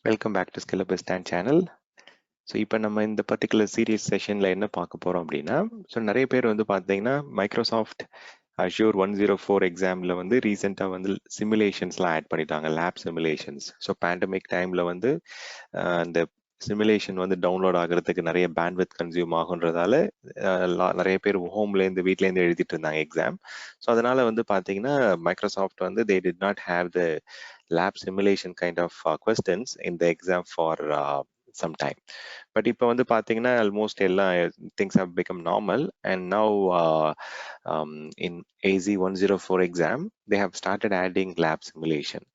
Welcome back to skill stand channel. So இப்போ நம்ம இந்த பர்டிகுலர் சீரீஸ் செஷனில் என்ன பார்க்க போகிறோம் அப்படின்னா, ஸோ நிறைய பேர் வந்து பார்த்தீங்கன்னா மைக்ரோசாஃப்ட் Azure 104 எக்ஸாமில் வந்து ரீசெண்டாக வந்து சிமுலேஷன்ஸ்லாம் ஆட் பண்ணிட்டாங்க, லேப் சிமுலேஷன்ஸ். ஸோ பேண்டமிக் டைமில் வந்து அந்த சிமுலேஷன் வந்து டவுன்லோட் ஆகிறதுக்கு நிறைய பேண்ட்வித் கன்சியூம் ஆகுன்றதால நிறைய பேர் ஹோம்லேருந்து வீட்லேருந்து எழுதிட்டு இருந்தாங்க எக்ஸாம். ஸோ அதனால வந்து பார்த்தீங்கன்னா மைக்ரோசாஃப்ட் வந்து they did not have the lab simulation kind of questions in the exam for some time. But இப்போ வந்து பார்த்தீங்கன்னா almost எல்லா things have become normal, and now in AZ 104 exam they have started adding lab simulation.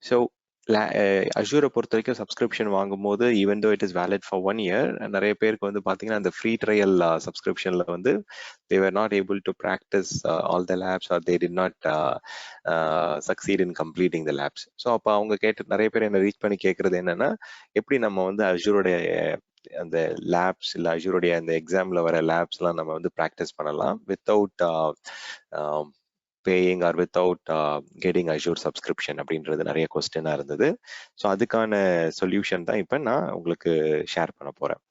So அஷூரை பொறுத்த வரைக்கும் subscription வாங்கும்போது even though it is valid for 1 year, நிறைய பேருக்கு வந்து பார்த்தீங்கன்னா அந்த ஃப்ரீ ட்ரையல் சப்ஸ்கிரிப்ஷனில் வந்து they were not able to practice all the labs, or they did not succeed in completing the labs. So அப்போ அவங்க நிறைய பேர் என்ன ரீச் பண்ணி கேட்கறது என்னன்னா, எப்படி நம்ம வந்து அஷூருடைய அந்த லேப்ஸ் இல்லை அஷூருடைய அந்த எக்ஸாமில் வர லேப்ஸ்லாம் நம்ம வந்து ப்ராக்டிஸ் பண்ணலாம் without paying or without getting Azure subscription அப்படின்றது நிறைய கொஸ்டினாக இருந்தது. ஸோ அதுக்கான சொல்யூஷன் தான் இப்போ நான் உங்களுக்கு ஷேர் பண்ண போகிறேன்.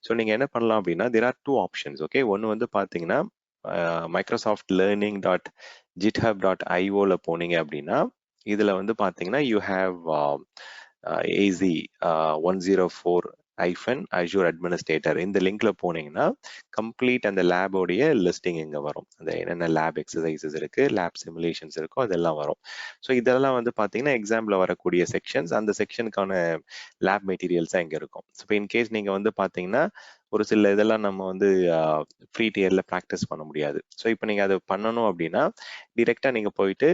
ஸோ நீங்கள் என்ன பண்ணலாம் அப்படின்னா, there are 2 ஆப்ஷன்ஸ். ஓகே, ஒன்று வந்து பார்த்தீங்கன்னா மைக்ரோசாஃப்ட் லேர்னிங் டாட் github.ioல போனீங்க அப்படின்னா இதில் வந்து பார்த்தீங்கன்னா you have AZ 104 Azure administrator. இந்த லிங்க்ல போனீங்கன்னா கம்ப்ளீட் அந்த லேபோடைய லிஸ்டிங் இங்கே வரும். அந்த என்னென்ன லேப் எக்ஸசைசஸ் இருக்கு, லேப் சிமுலேஷன்ஸ் இருக்கோ அதெல்லாம் வரும். ஸோ இதெல்லாம் வந்து பார்த்தீங்கன்னா எக்ஸாம்பிள் வரக்கூடிய செக்ஷன்ஸ், அந்த செக்ஷனுக்கான லேப் மெட்டீரியல்ஸாக இங்கே இருக்கும். ஸோ இப்போ இன்கேஸ் நீங்கள் வந்து பார்த்தீங்கன்னா ஒரு சில இதெல்லாம் நம்ம வந்து ஃப்ரீ டியர்ல ப்ராக்டிஸ் பண்ண முடியாது. ஸோ இப்போ நீங்கள் அதை பண்ணணும் அப்படின்னா டிரெக்டாக நீங்கள் போயிட்டு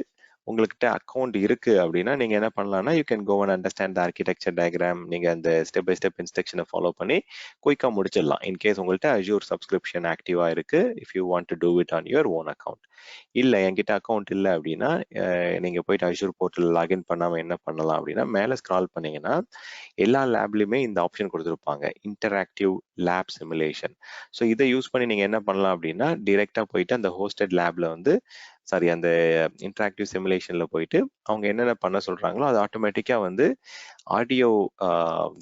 உங்கள்கிட்ட அக்கௌண்ட் இருக்கு அப்படின்னா நீங்க என்ன பண்ணலாம்னா, you can go and understand the architecture diagram. நீங்க அந்த ஸ்டெப் பை ஸ்டெப் இன்ஸ்ட்ரக்ஷனை ஃபாலோ பண்ணி குயிக்கா முடிச்சிடலாம். இன்கேஸ் உங்கள்கிட்ட அஜூர் சப்ஸ்கிரிப்ஷன் ஆக்டிவா இருக்கு, if you want to do it on your own account. இல்லை என்கிட்ட அக்கௌண்ட் இல்லை அப்படின்னா நீங்க போயிட்டு அஜூர் போர்ட்டல் லாகின் பண்ணாம என்ன பண்ணலாம் அப்படின்னா, மேலே ஸ்க்ரால் பண்ணீங்கன்னா எல்லா லேப்லயுமே இந்த ஆப்ஷன் கொடுத்துருப்பாங்க, இன்டராக்டிவ் லேப் சிமுலேஷன். ஸோ இதை யூஸ் பண்ணி நீங்க என்ன பண்ணலாம் அப்படின்னா, டிரெக்டா போயிட்டு அந்த ஹோஸ்டட் லேப்ல வந்து அந்த இன்டராக்டிவ் சிமுலேஷன்ல போயிட்டு அவங்க என்னென்ன பண்ண சொல்றாங்களோ அது ஆட்டோமேட்டிக்கா வந்து ஆடியோ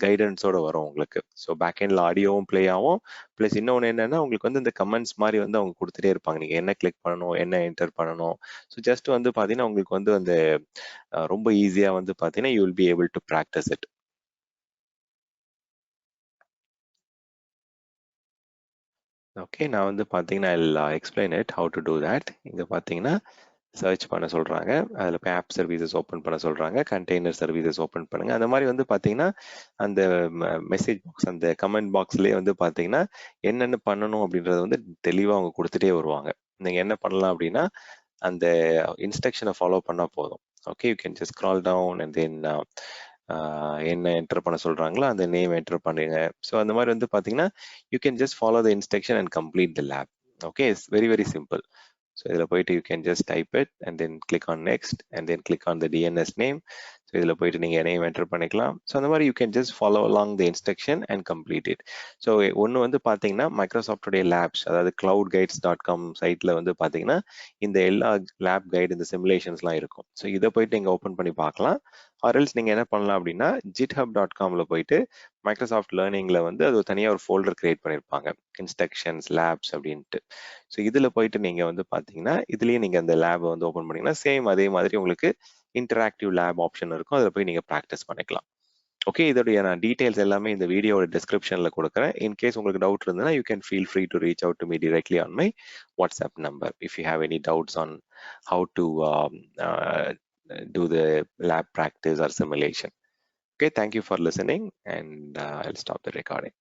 கைடன்ஸோட வரும் உங்களுக்கு. ஸோ பேக் எண்ட்ல ஆடியோவும் பிளே ஆகும். பிளஸ் இன்னொன்று என்னன்னா, உங்களுக்கு வந்து இந்த கமெண்ட்ஸ் மாதிரி வந்து அவங்க கொடுத்துட்டே இருப்பாங்க, நீங்க என்ன கிளிக் பண்ணணும், என்ன என்டர் பண்ணணும். ஸோ ஜஸ்ட் வந்து பாத்தீங்கன்னா உங்களுக்கு வந்து அந்த ரொம்ப ஈஸியா வந்து பாத்தீங்கன்னா you will be able to practice it. Okay, நான் வந்து பார்த்தீங்கன்னா I explain it how to do that. இங்கே பார்த்தீங்கன்னா சர்ச் பண்ண சொல்கிறாங்க, அதில் போய் ஆப் சர்வீசஸ் ஓப்பன் பண்ண சொல்கிறாங்க, கண்டெய்னர் சர்வீசஸ் ஓப்பன் பண்ணுங்க. அந்த மாதிரி வந்து பார்த்தீங்கன்னா அந்த மெசேஜ் பாக்ஸ், அந்த கமெண்ட் பாக்ஸ்லேயே வந்து பார்த்தீங்கன்னா என்னென்ன பண்ணணும் அப்படின்றத வந்து தெளிவாக அவங்க கொடுத்துட்டே வருவாங்க. நீங்கள் என்ன பண்ணலாம் அப்படின்னா அந்த இன்ஸ்ட்ரக்ஷனை ஃபாலோ பண்ணால் போதும். Okay, you can just scroll down and then என்ன என்டர் பண்ண சொல்றாங்களோ அந்த நேம் என்டர் பண்ணுங்க. ஸோ அந்த மாதிரி வந்து பார்த்தீங்கன்னா you can just follow the instruction and complete the lab. Okay, it's very very simple. So இதில் போயிட்டு you can just type it and then click on next and then click on the DNS name. So இதில் போயிட்டு நீங்கள் name enter பண்ணிக்கலாம். So அந்த மாதிரி you can just follow along the instruction and complete it. So ஒன்று வந்து பார்த்தீங்கன்னா மைக்ரோசாஃப்டுடைய labs, அதாவது cloudguides.com சைட்டில் வந்து பார்த்தீங்கன்னா இந்த எல்லா லேப் கைடு, இந்த சிமுலேஷன்ஸ்லாம் இருக்கும். ஸோ இதை போயிட்டு நீங்கள் ஓப்பன் பண்ணி பார்க்கலாம். ஆர்எல்ஸ் நீங்கள் என்ன பண்ணலாம் அப்படின்னா github.comல போயிட்டு மைக்ரோசாஃப்ட் லேர்னிங்ல வந்து அது தனியாக ஒரு ஃபோல்டர் கிரியேட் பண்ணியிருப்பாங்க, இன்ஸ்ட்ரக்ஷன்ஸ் லேப்ஸ் அப்படின்ட்டு. ஸோ இதில் போயிட்டு நீங்கள் வந்து பார்த்தீங்கன்னா இதுலேயே நீங்கள் அந்த லேபை வந்து ஓப்பன் பண்ணிங்கன்னா சேம் அதே மாதிரி உங்களுக்கு இன்டராக்டிவ் லேப் ஆப்ஷன் இருக்கும், அதில் போய் நீங்கள் ப்ராக்டிஸ் பண்ணிக்கலாம். ஓகே, இதோடைய நான் டீடைல்ஸ் எல்லாமே இந்த வீடியோட டிஸ்கிரிப்ஷனில் கொடுக்குறேன். இன்கேஸ் உங்களுக்கு டவுட் இருந்ததுன்னா you can feel free to reach out to me directly on my WhatsApp number if you have any doubts on how to do the lab practice or simulation. Okay, thank you for listening, and I'll stop the recording.